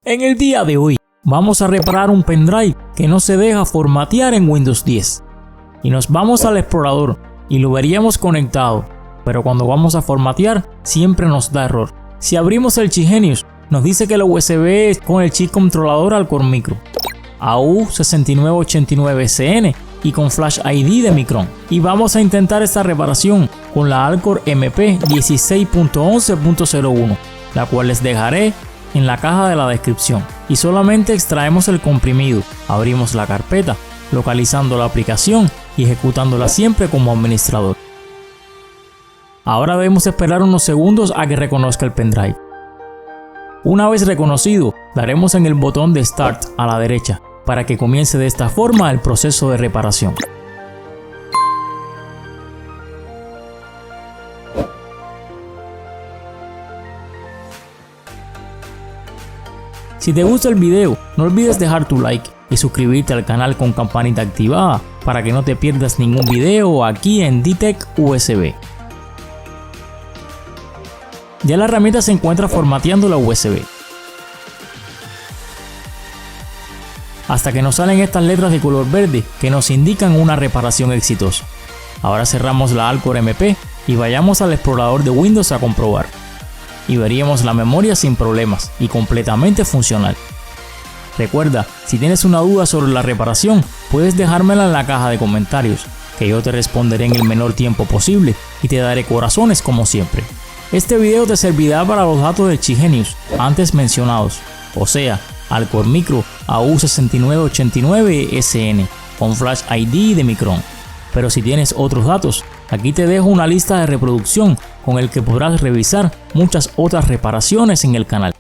En el día de hoy vamos a reparar un pendrive que no se deja formatear en Windows 10. Y nos vamos al explorador y lo veríamos conectado, pero cuando vamos a formatear siempre nos da error. Si abrimos el Chip Genius nos dice que la USB es con el chip controlador Alcor Micro AU6989SN y con Flash ID de Micron. Y vamos a intentar esta reparación con la Alcor MP 16.11.01, la cual les dejaré en la caja de la descripción. Y solamente extraemos el comprimido, abrimos la carpeta, localizando la aplicación y ejecutándola siempre como administrador. Ahora debemos esperar unos segundos a que reconozca el pendrive. Una vez reconocido, daremos en el botón de Start a la derecha para que comience de esta forma el proceso de reparación. Si te gusta el video, no olvides dejar tu like y suscribirte al canal con campanita activada para que no te pierdas ningún video aquí en D-Tech USB. Ya la herramienta se encuentra formateando la USB. Hasta que nos salen estas letras de color verde que nos indican una reparación exitosa. Ahora cerramos la Alcor MP y vayamos al explorador de Windows a comprobar. Y veríamos la memoria sin problemas y completamente funcional. Recuerda, si tienes una duda sobre la reparación, puedes dejármela en la caja de comentarios, que yo te responderé en el menor tiempo posible y te daré corazones como siempre. Este video te servirá para los datos del Chip Genius antes mencionados, o sea, Alcor Micro AU6989SN con Flash ID de Micron. Pero si tienes otros datos, aquí te dejo una lista de reproducción con el que podrás revisar muchas otras reparaciones en el canal.